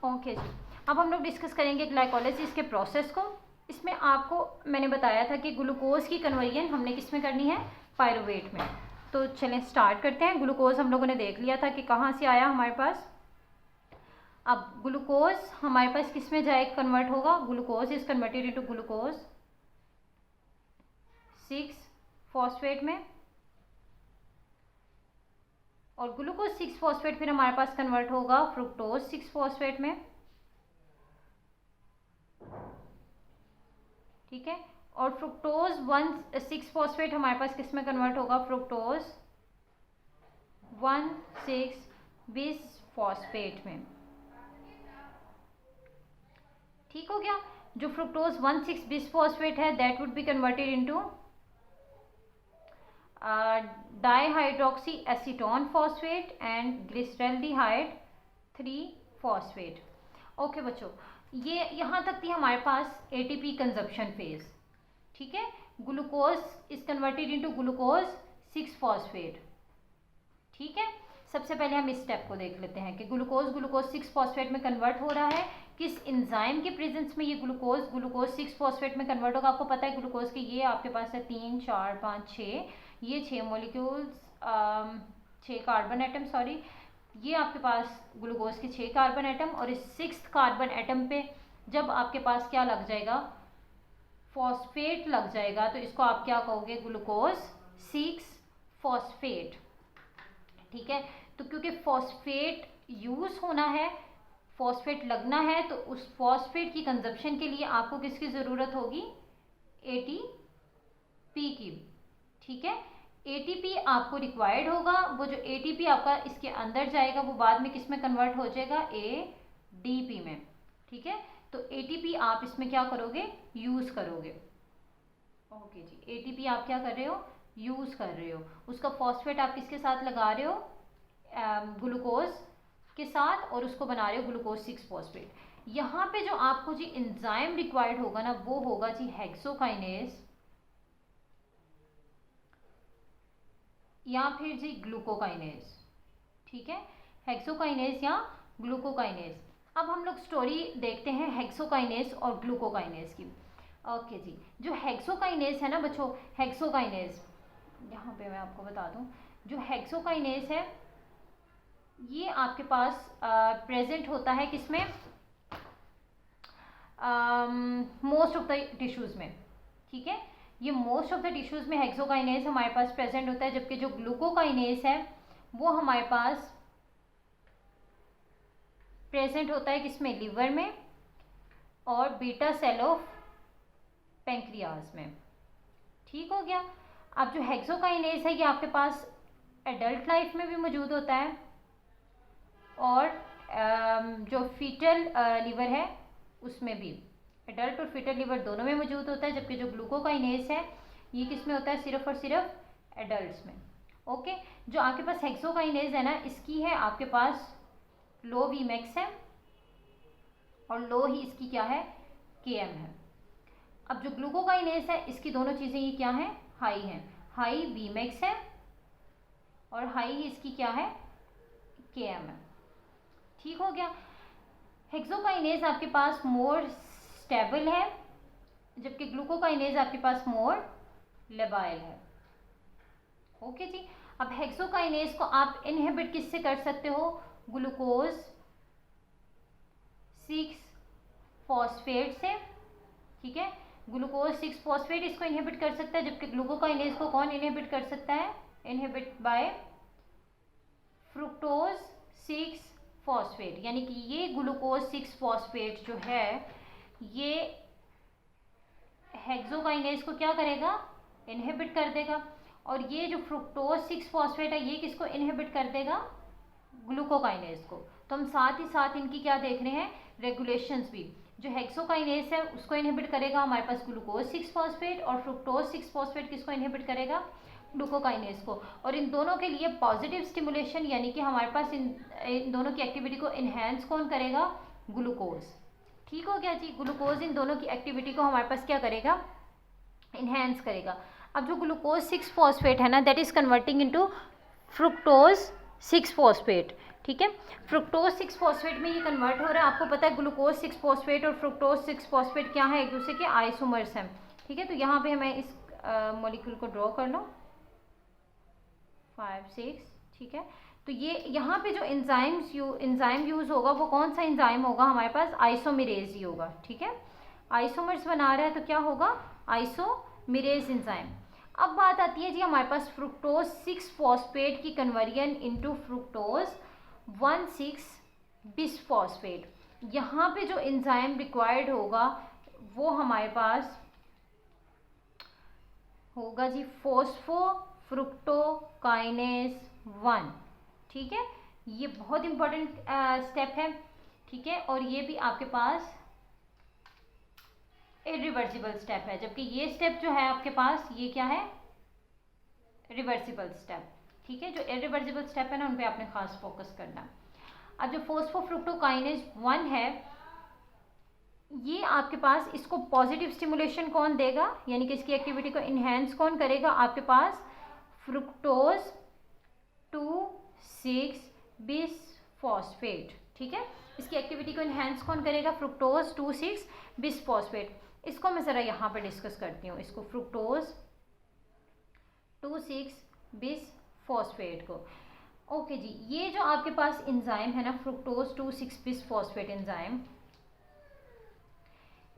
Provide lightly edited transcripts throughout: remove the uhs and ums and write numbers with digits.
Okay जी, अब हम लोग डिस्कस करेंगे ग्लाइकोलिसिस के प्रोसेस को। इसमें आपको मैंने बताया था कि ग्लूकोज की कन्वर्जन हमने किस में करनी है, पायरुवेट में। तो चलें स्टार्ट करते हैं। ग्लूकोज हम लोगों ने देख लिया था कि कहाँ से आया हमारे पास। अब ग्लूकोज हमारे पास किस में जाए कन्वर्ट होगा, glucose is converted into glucose six phosphate में, और ग्लूकोज 6-फॉस्फेट फिर हमारे पास कन्वर्ट होगा फ्रुक्टोज 6-फॉस्फेट में। ठीक है, और फ्रुक्टोज 1,6-फॉस्फेट हमारे पास किस में कन्वर्ट होगा, फ्रुक्टोज 1,6-बिस-फॉस्फेट में। ठीक हो गया। जो फ्रुक्टोज 1,6-बिस-फॉस्फेट है that would be converted into dihydroxy acetone phosphate and glyceraldehyde three phosphate. Okay बच्चों, ये यहाँ तक थी हमारे पास एटीपी कंजप्शन फेज। ठीक है, glucose is converted into glucose six phosphate. ठीक है, सबसे पहले हम इस स्टेप को देख लेते हैं कि ग्लूकोज 6-फॉस्फेट में कन्वर्ट हो रहा है। किस एंजाइम के प्रेजेंस में ये ग्लूकोज 6-फॉस्फेट में कन्वर्ट होगा। आपको पता है ग्लूकोज के ये आपके पास है 3, 4, 5, 6, ये 6 मॉलिक्यूल्स, 6 कार्बन एटम, सॉरी, ये आपके पास ग्लूकोज के 6 कार्बन एटम, और इस 6th कार्बन एटम पे जब आपके पास क्या लग जाएगा, फॉस्फेट लग जाएगा, तो इसको आप क्या कहोगे, ग्लूकोज 6-फॉस्फेट। ठीक है, तो क्योंकि फॉस्फेट यूज होना है, फॉस्फेट लगना है, तो उस फॉस्फेट की कंजप्शन के लिए आपको किसकी ज़रूरत होगी, एटीपी की। ठीक है, एटीपी आपको रिक्वायर्ड होगा। वो जो एटीपी आपका इसके अंदर जाएगा वो बाद में किस में कन्वर्ट हो जाएगा, एडीपी में। ठीक है, तो एटीपी आप इसमें क्या करोगे, यूज करोगे। ओके जी, एटीपी आप क्या कर रहे हो, यूज कर रहे हो। उसका फॉस्फेट आप किसके साथ लगा रहे हो, ग्लूकोज के साथ, और उसको बना रहे हो ग्लूकोज 6-फॉस्फेट। यहाँ पे जो आपको जी एंजाइम रिक्वायर्ड होगा ना, वो होगा जी हेक्सोकाइनेज या फिर जी ग्लूकोकाइनेज। ठीक है, हेक्सोकाइनेज या ग्लूकोकाइनेज। अब हम लोग स्टोरी देखते हैं हेक्सोकाइनेज और ग्लूकोकाइनेज की। ओके जी, जो हेक्सोकाइनेज है ना बच्चों, हेक्सोकाइनेज यहाँ पे मैं आपको बता दूं, जो हेक्सोकाइनेज है ये आपके पास प्रेजेंट होता है किसमें, मोस्ट ऑफ द टिश्यूज में। ठीक है, ये मोस्ट ऑफ द टिश्यूज में हेक्सोकाइनेज हमारे पास प्रेजेंट होता है, जबकि जो ग्लूकोकाइनेज है वो हमारे पास प्रेजेंट होता है किसमें, लिवर में और बीटा सेल ऑफ पेंक्रियाज में। ठीक हो गया। अब जो हेक्सोकाइनेज है ये आपके पास एडल्ट लाइफ में भी मौजूद होता है, और जो फीटल लिवर है उसमें भी, एडल्ट और फीटल लिवर दोनों में मौजूद होता है, जबकि जो ग्लूकोकाइनेज है ये किस में होता है, सिर्फ और सिर्फ एडल्ट्स में। ओके, जो आपके पास हेक्सोकाइनेज है ना, इसकी है आपके पास लो वीमैक्स है, और लो ही इसकी क्या है, केएम है। अब जो ग्लूकोकाइनेज है इसकी दोनों चीज़ें ये क्या है, हाई हैं, हाई वीमैक्स है और हाई ही इसकी क्या है, केएम है। ठीक हो गया। हेक्सोकाइनेज आपके पास मोर स्टेबल है, जबकि ग्लूकोकाइनेज आपके पास मोर लेबाइल है। ओके जी। अब हेक्सोकाइनेज को आप इनहिबिट किससे कर सकते हो, ग्लूकोज 6-फॉस्फेट से। ठीक है, ग्लूकोज 6-फॉस्फेट इसको इनहिबिट कर सकता है, जबकि ग्लूकोकाइनेज को कौन इनहिबिट कर सकता है, इनहिबिट बाय फ्रुक्टोज 6-फॉस्फेट। यानी कि ये ग्लूकोज 6-फॉस्फेट जो है ये हेक्सोकाइनेज को क्या करेगा, इनहिबिट कर देगा, और ये जो फ्रुक्टोज 6-फॉस्फेट है ये किसको इनहिबिट कर देगा, ग्लूकोकाइनेज को। तो हम साथ ही साथ इनकी क्या देख रहे हैं, रेगुलेशंस भी। जो हेक्सोकाइनेज है उसको इनहिबिट करेगा हमारे पास ग्लूकोज 6-फॉस्फेट, और फ्रुक्टोज 6-फॉस्फेट किसको इनहिबिट करेगा, ग्लूकोकाइनेज को। और इन दोनों के लिए पॉजिटिव स्टिमुलेशन, यानी कि हमारे पास इन दोनों की एक्टिविटी को इनहेंस कौन करेगा, ग्लूकोज। ठीक हो गया जी, ग्लूकोज इन दोनों की एक्टिविटी को हमारे पास क्या करेगा, इनहेंस करेगा। अब जो ग्लूकोज 6-फॉस्फेट है ना, that is converting into fructose six phosphate. ठीक है। फ्रुक्टोज 6 फॉस्फेट में ये कन्वर्ट हो रहा है। आपको पता है ग्लूकोज 6 फॉस्फेट और फ्रुक्टोज 6 फॉस्फेट क्या है, एक दूसरे के आइसोमर्स हैं, ठीक है। तो यहाँ पे मैं इस मॉलिक्यूल को ड्रॉ कर लूँ 5 6, ठीक है। तो ये यहाँ पे जो एंजाइम यूज होगा वो कौन सा एंजाइम होगा, हमारे पास आइसोमेरेज ही होगा, ठीक है। आइसोमर्स बना रहा है तो क्या होगा, आइसोमेरेज एंजाइम। अब बात आती है जी हमारे पास फ्रुक्टोज 6 फॉस्फेट की कन्वर्जन इनटू फ्रुक्टोज 1,6 बिसफॉस्फेट। यहाँ पे जो एंजाइम रिक्वायर्ड होगा वो हमारे पास होगा जी फोस्फोफ्रुक्टोकाइनेज 1, ठीक है। ये बहुत इंपॉर्टेंट स्टेप है, ठीक है। और ये भी आपके पास इरिवर्सिबल स्टेप है, जबकि ये स्टेप जो है आपके पास ये क्या है, रिवर्सिबल स्टेप, ठीक है। जो इरिवर्सिबल स्टेप है ना उन पे आपने खास फोकस करना। अब जो फोस्फोफ्रुक्टोकाइनेज 1 है ये आपके पास, इसको पॉजिटिव स्टिमुलेशन कौन देगा, यानी कि इसकी एक्टिविटी को इनहेंस कौन करेगा, आपके पास फ्रुक्टोज 2,6 बिसफॉस्फेट, ठीक है। इसकी एक्टिविटी को इनहेंस कौन करेगा, फ्रुक्टोज 2,6 बिसफॉस्फेट। इसको मैं ज़रा यहाँ पर डिस्कस करती हूँ, इसको फ्रुक्टोज 2,6 बिसफॉस्फेट को। ओके जी, ये जो आपके पास एंजाइम है ना फ्रुक्टोज 2,6 बिसफॉस्फेट एंजाइम,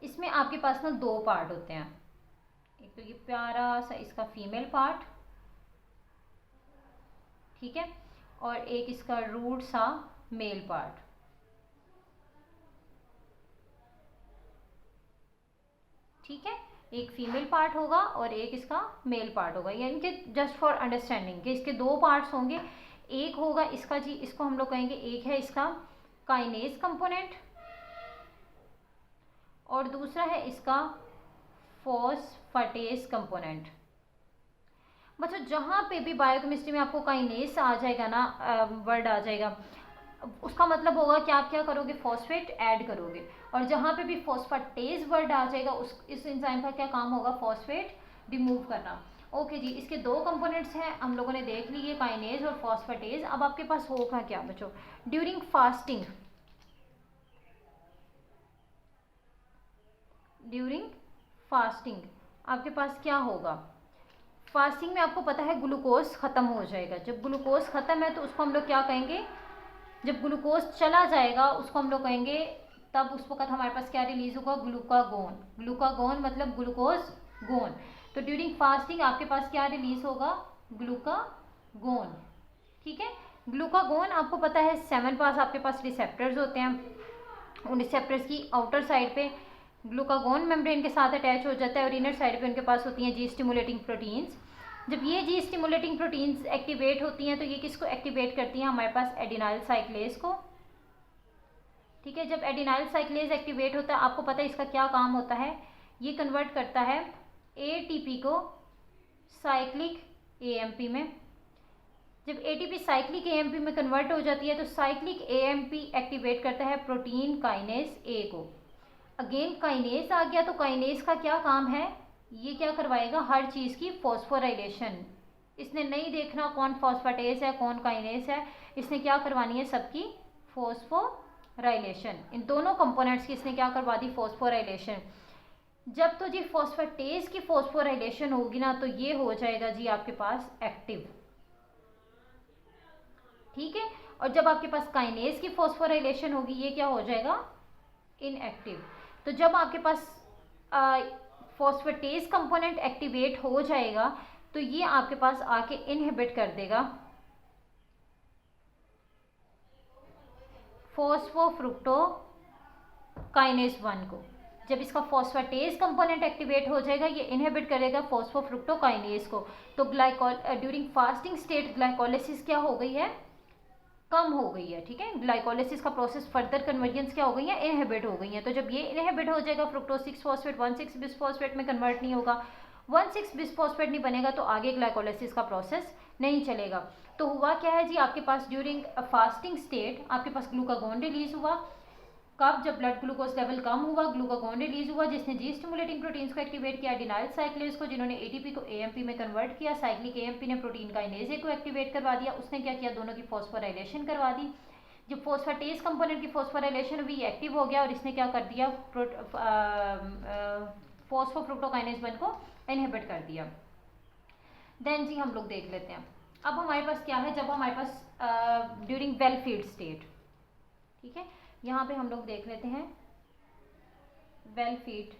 इसमें आपके पास ना 2 पार्ट होते हैं। एक तो ये प्यारा सा इसका फीमेल पार्ट, ठीक है, और एक इसका रूट सा मेल पार्ट, ठीक है। एक फीमेल पार्ट होगा और एक इसका मेल पार्ट होगा, यानी कि जस्ट फॉर अंडरस्टैंडिंग कि इसके 2 पार्ट्स होंगे। एक होगा इसका जी, इसको हम लोग कहेंगे, एक है इसका काइनेज कंपोनेंट और दूसरा है इसका फॉस्फेटेज कंपोनेंट। बच्चों जहाँ पे भी बायोकेमिस्ट्री में आपको काइनेज आ जाएगा ना, वर्ड आ जाएगा, उसका मतलब होगा कि आप क्या करोगे, फॉस्फेट ऐड करोगे। और जहाँ पे भी फॉस्फेटेज वर्ड आ जाएगा इस एंजाइम का क्या काम होगा, फॉस्फेट रिमूव करना। ओके जी, इसके 2 कंपोनेंट्स हैं, हम लोगों ने देख लिए काइनेज और फॉस्फेटेज। अब आपके पास होगा क्या बच्चों, ड्यूरिंग फास्टिंग आपके पास क्या होगा, फास्टिंग में आपको पता है ग्लूकोज ख़त्म हो जाएगा। जब ग्लूकोज ख़त्म है तो उसको हम लोग क्या कहेंगे, जब ग्लूकोज चला जाएगा उसको हम लोग कहेंगे, तब उस वक्त हमारे पास क्या रिलीज होगा, ग्लूकागोन। ग्लूकागोन मतलब ग्लूकोज गोन। तो ड्यूरिंग फास्टिंग आपके पास क्या रिलीज होगा, ग्लूकागोन, ठीक है। ग्लूकागोन आपको पता है 7 पास आपके पास रिसेप्टर्स होते हैं, उन रिसेप्टर्स की आउटर साइड पे ग्लूकागोन मेम्ब्रेन के साथ अटैच हो जाता है और इनर साइड पे उनके पास होती हैं जी स्टिमुलेटिंग प्रोटीन्स। जब ये जी स्टिमुलेटिंग प्रोटीन्स एक्टिवेट होती हैं तो ये किसको एक्टिवेट करती हैं, हमारे पास एडिनाइल साइक्लेज को, ठीक है। जब एडिनाइल साइक्लेज एक्टिवेट होता है आपको पता है इसका क्या काम होता है, ये कन्वर्ट करता है एटीपी को साइक्लिक एएमपी में। जब एटीपी साइक्लिक एएमपी में कन्वर्ट हो जाती है तो साइक्लिक एएमपी एक्टिवेट करता है प्रोटीन काइनेज ए को। अगेन काइनेज आ गया तो काइनेज का क्या काम है, ये क्या करवाएगा, हर चीज़ की फॉस्फोराइलेशन। इसने नहीं देखना कौन फॉस्फेटेज है कौन काइनेज है, इसने क्या करवानी है, सबकी फॉस्फोराइलेशन। इन दोनों कंपोनेंट्स की इसने क्या करवा दी, फॉस्फोराइलेशन। जब तो जी फॉस्फेटेज की फॉस्फोराइलेशन होगी ना तो ये हो जाएगा जी आपके पास एक्टिव, ठीक है। और जब आपके पास काइनेज की फॉस्फोराइलेशन होगी ये क्या हो जाएगा, इनएक्टिव। तो जब आपके पास फॉस्फेटेज कंपोनेंट एक्टिवेट हो जाएगा तो ये आपके पास आके इनहिबिट कर देगा फॉस्फोफ्रुक्टोकाइनेज 1 को। जब इसका फॉस्फेटेज कंपोनेंट एक्टिवेट हो जाएगा ये इनहिबिट करेगा फॉस्फोफ्रुक्टोकाइनेज को। तो ड्यूरिंग फास्टिंग स्टेट ग्लाइकोलिसिस क्या हो गई है, कम हो गई है, ठीक है। ग्लाइकोलिसिस का प्रोसेस फर्दर कन्वर्जेंस क्या हो गई है, इनहिबिट हो गई है। तो जब ये इनहिबिट हो जाएगा फ्रुक्टोज 6 फॉस्फेट 1,6 बिसफॉस्फेट में कन्वर्ट नहीं होगा, 1,6 बिसफॉस्फेट नहीं बनेगा तो आगे ग्लाइकोलिसिस का प्रोसेस नहीं चलेगा। तो हुआ क्या है जी, आपके पास ड्यूरिंग फास्टिंग स्टेट आपके पास ग्लूकागोन रिलीज हुआ। कब, जब ब्लड ग्लूकोज लेवल कम हुआ ग्लूकागोन रिलीज हुआ जिसने जी स्टिमुलेटिंग प्रोटीन्स को एक्टिवेट किया, एडिनाइल साइक्लेज को जिन्होंने एटीपी को एएमपी में कन्वर्ट किया, साइक्लिक एएमपी ने प्रोटीन काइनेज को एक्टिवेट करवा दिया, उसने क्या किया, दोनों की फॉस्फोराइलेशन करवा दी। जो फॉस्फेटेज कंपोनेंट की फॉस्फोराइलेशन हुई एक्टिव हो गया और इसने क्या कर दिया, फॉस्फोफ्रुक्टोकाइनेज 1 को इनहिबिट कर दिया। देन जी हम लोग देख लेते हैं अब हमारे पास क्या है, जब हमारे पास ड्यूरिंग वेल फीड स्टेट, ठीक है, यहाँ पे हम लोग देख लेते हैं वेल फीड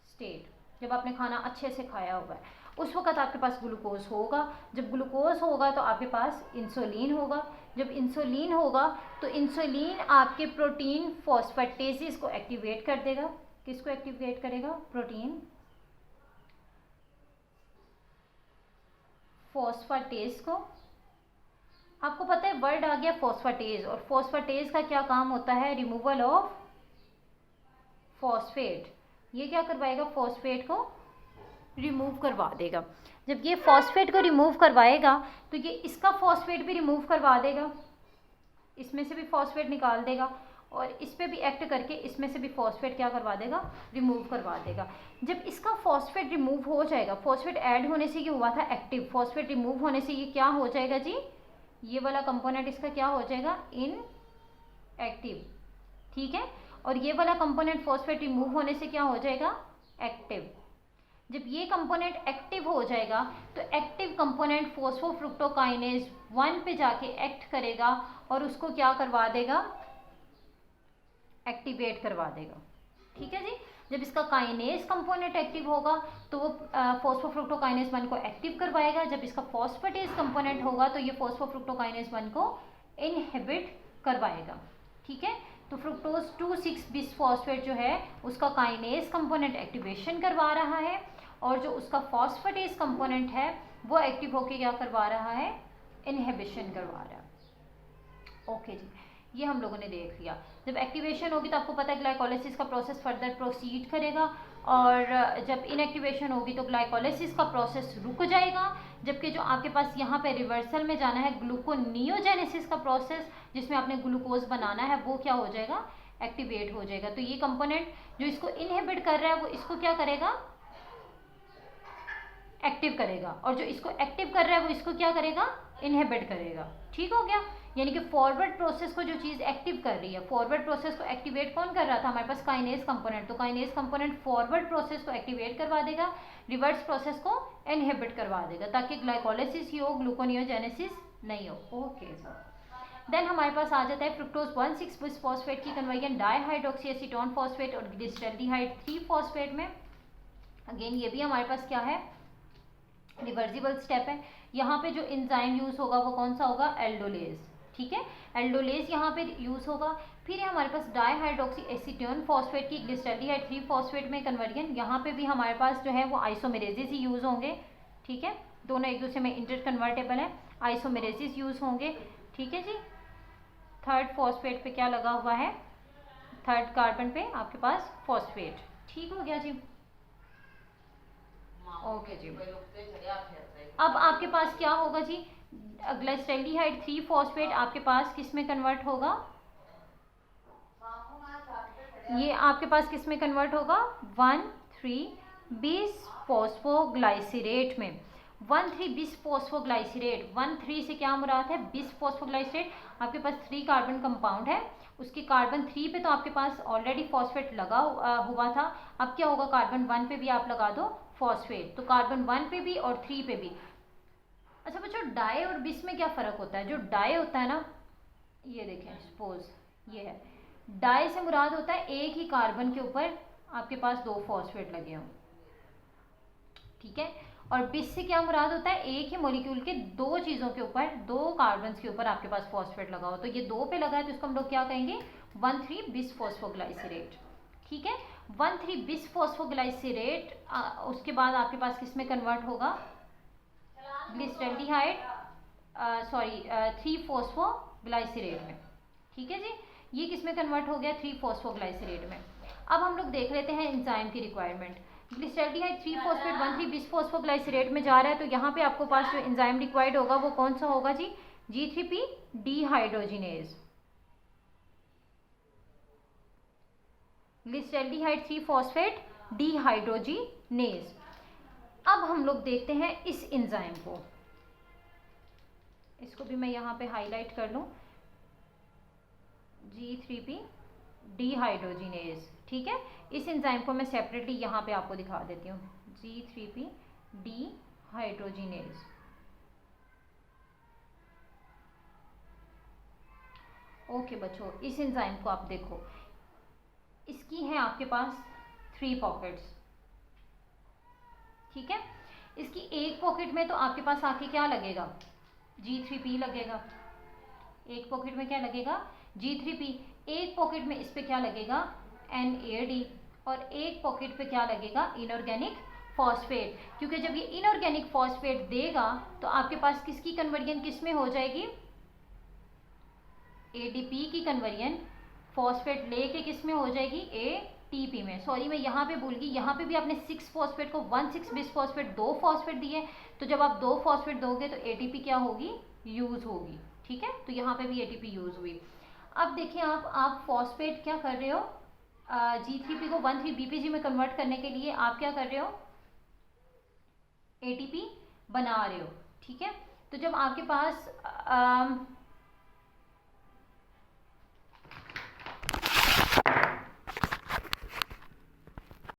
स्टेट, जब आपने खाना अच्छे से खाया हुआ है उस वक्त आपके पास ग्लूकोज होगा। जब ग्लूकोज होगा तो आपके पास इंसुलिन होगा। जब इंसुलिन होगा तो इंसुलिन आपके प्रोटीन फॉस्फेटेजेस को एक्टिवेट कर देगा। किसको एक्टिवेट करेगा? प्रोटीन फॉस्फेटेज को। आपको पता है वर्ड आ गया फॉस्फेटेज, और फॉस्फेटेज का क्या काम होता है? Removal of phosphate. ये क्या करवाएगा? फॉस्फेट को रिमूव करवा देगा। जब ये फॉस्फेट को रिमूव करवाएगा तो ये इसका फॉस्फेट भी रिमूव करवा देगा, इसमें से भी फॉस्फेट निकाल देगा, और इस पे भी एक्ट करके इसमें से भी फॉस्फेट क्या करवा देगा? रिमूव करवा देगा। जब इसका फॉस्फेट रिमूव हो जाएगा, फॉस्फेट ऐड होने से ये हुआ था एक्टिव, फॉस्फेट रिमूव होने से ये क्या हो जाएगा जी? ये वाला कंपोनेंट इसका क्या हो जाएगा? इनएक्टिव, ठीक है। और ये वाला कंपोनेंट फॉस्फेट रिमूव होने से क्या हो जाएगा? एक्टिव। जब ये कंपोनेंट एक्टिव हो जाएगा तो एक्टिव कंपोनेंट फॉस्फोफ्रुक्टोकाइनेज 1 पे जाके एक्ट करेगा और उसको क्या करवा देगा? एक्टिवेट करवा देगा, ठीक है जी। जब इसका काइनेज कंपोनेंट एक्टिव होगा तो वो फॉस्फोफ्रुक्टोकाइनेज 1 को एक्टिव करवाएगा। जब इसका फॉस्फेटेज कंपोनेंट होगा तो ये फॉस्फोफ्रुक्टोकाइनेज 1 को इनहिबिट करवाएगा, ठीक है। तो फ्रुक्टोज 2,6 बिसफॉस्फेट जो है उसका काइनेज कंपोनेंट एक्टिवेशन करवा रहा है, और जो उसका फॉस्फेटेज कंपोनेंट है वो एक्टिव होके क्या करवा रहा है? इनहिबिशन करवा रहा है। ओके जी, ये हम लोगों ने देख लिया। जब एक्टिवेशन होगी तो आपको पता है ग्लाइकोलाइसिस का प्रोसेस फर्दर प्रोसीड करेगा, और जब इनएक्टिवेशन होगी तो ग्लाइकोलाइसिस का प्रोसेस रुक जाएगा। जबकि जो आपके पास यहाँ पे रिवर्सल में जाना है ग्लूकोनियोजेनेसिस का प्रोसेस, जिसमें आपने ग्लूकोज बनाना है, वो क्या हो जाएगा? एक्टिवेट हो जाएगा। तो ये कंपोनेंट जो इसको इनहिबिट कर रहा है वो इसको क्या करेगा? एक्टिव करेगा, और जो इसको एक्टिव कर रहा है वो इसको क्या करेगा? इनहिबिट करेगा, ठीक हो गया। यानी कि फॉरवर्ड प्रोसेस को जो चीज़ एक्टिव कर रही है, फॉरवर्ड प्रोसेस को एक्टिवेट कौन कर रहा था? हमारे पास काइनेज कंपोनेंट। तो काइनेज कंपोनेंट फॉरवर्ड प्रोसेस को एक्टिवेट करवा देगा, रिवर्स प्रोसेस को इनहिबिट करवा देगा, ताकि ग्लाइकोलाइसिस ही हो, ग्लूकोनियोजेनेसिस नहीं हो। Okay sir. देन हमारे पास आ जाता है फ्रुक्टोज 1,6 बिसफॉस्फेट की कन्वर्जन डाईहाइड्रोक्सी एसीटोन फॉस्फेट और ग्लिसरॉल्डिहाइड 3 फॉस्फेट में। अगेन ये भी हमारे पास क्या है? रिवर्सिबल स्टेप है। यहाँ पे जो एंजाइम यूज होगा वो कौन सा होगा? एल्डोलेज, ठीक है। एल्डोलेज यहाँ पे यूज होगा। फिर हमारे पास डाईहाइड्रोक्सी एसीटोन फॉस्फेट की ग्लिसरॉल्डिहाइड 3 फॉस्फेट में कन्वर्जन। यहाँ पे भी हमारे पास जो है वो आइसोमेरेजिस ही यूज होंगे, ठीक है। दोनों एक दूसरे में इंटर कन्वर्टेबल है, आइसोमेरेजिस यूज होंगे, ठीक है जी। थर्ड फॉस्फेट पे क्या लगा हुआ है? थर्ड कार्बन पे आपके पास फॉस्फेट, ठीक हो गया जी। ओके जी। अब आपके पास क्या होगा जी? ग्लिसरॉल्डिहाइड 3 फॉस्फेट आपके पास किस में कन्वर्ट होगा? ये आपके पास किस में कन्वर्ट होगा? 1,3 बिसफॉस्फोग्लाइसरेट में। 1,3 बिसफॉस्फोग्लाइसरेट, 1,3 से क्या मुराद है? बिसफॉस्फोग्लाइसरेट। आपके पास 3 कार्बन कंपाउंड है, उसकी कार्बन 3 पे तो आपके पास ऑलरेडी फॉस्फेट लगा हुआ था। अब क्या होगा? कार्बन 1 पे भी आप लगा दो फॉस्फेट, तो कार्बन 1 पे भी और 3 पे भी। अच्छा बच्चों, डाई और बिस में क्या फ़र्क होता है? जो डाई होता है ना, ये देखें, सपोज ये है, डाई से मुराद होता है एक ही कार्बन के ऊपर आपके पास 2 फॉस्फेट लगे हों, ठीक है। और बिस से क्या मुराद होता है? एक ही मॉलिक्यूल के 2 चीज़ों के ऊपर, 2 कार्बन के ऊपर आपके पास फॉस्फेट लगा हो। तो ये 2 पे लगा है तो इसको हम लोग क्या कहेंगे? 1,3 बिसफॉस्फोग्लाइसरेट, ठीक है। 1,3 बिसफॉस्फोग्लाइसरेट उसके बाद आपके पास किस में कन्वर्ट होगा? ग्लिसरॉल्डिहाइड 3 फॉस्फोग्लाइसरेट में, ठीक है जी। ये किस में कन्वर्ट हो गया? 3 फॉस्फोग्लाइसरेट में। अब हम लोग देख लेते हैं एंजाइम की रिक्वायरमेंट। ग्लिसरॉल्डिहाइड 3 फॉस्फेट 1,3 बिसफॉस्फोग्लाइसरेट में जा रहा है, तो यहाँ पे आपको पास जो एंजाइम रिक्वायर्ड होगा वो कौन सा होगा जी? G3P dehydrogenase. Glyceraldehyde 3 phosphate dehydrogenase. अब हम लोग देखते हैं इस एंजाइम को, इसको भी मैं यहाँ पे हाईलाइट कर लूँ। G3P dehydrogenase. ठीक है, इस एंजाइम को मैं सेपरेटली यहाँ पे आपको दिखा देती हूँ, G3P डिहाइड्रोजिनेज। ओके बच्चों, इस एंजाइम को आप देखो, इसकी है आपके पास 3 पॉकेट्स। ठीक है, इसकी एक पॉकेट में तो आपके पास आके क्या लगेगा, G3P लगेगा। एक पॉकेट में क्या लगेगा, G3P। एक पॉकेट में इस पे क्या लगेगा, NAD। और एक पॉकेट पे क्या लगेगा, इनऑर्गेनिक फॉस्फेट। क्योंकि जब ये इनऑर्गेनिक फॉस्फेट देगा तो आपके पास किसकी कन्वर्जन किस में हो जाएगी, ADP की कन्वर्जन फॉस्फेट लेके किस में हो जाएगी, ATP में। सॉरी मैं यहाँ पे भूल गई, यहाँ पे भी आपने 6 फॉस्फेट को 1,6 बिस फॉस्फेट 2 फॉस्फेट दिए, तो जब आप 2 फॉस्फेट दोगे तो ATP क्या होगी, यूज होगी। ठीक है, तो यहाँ पे भी ATP यूज हुई। अब देखिए आप फॉस्फेट क्या कर रहे हो, G3P को 1,3-BPG में कन्वर्ट करने के लिए आप क्या कर रहे हो, ATP बना रहे हो। ठीक है, तो जब आपके पास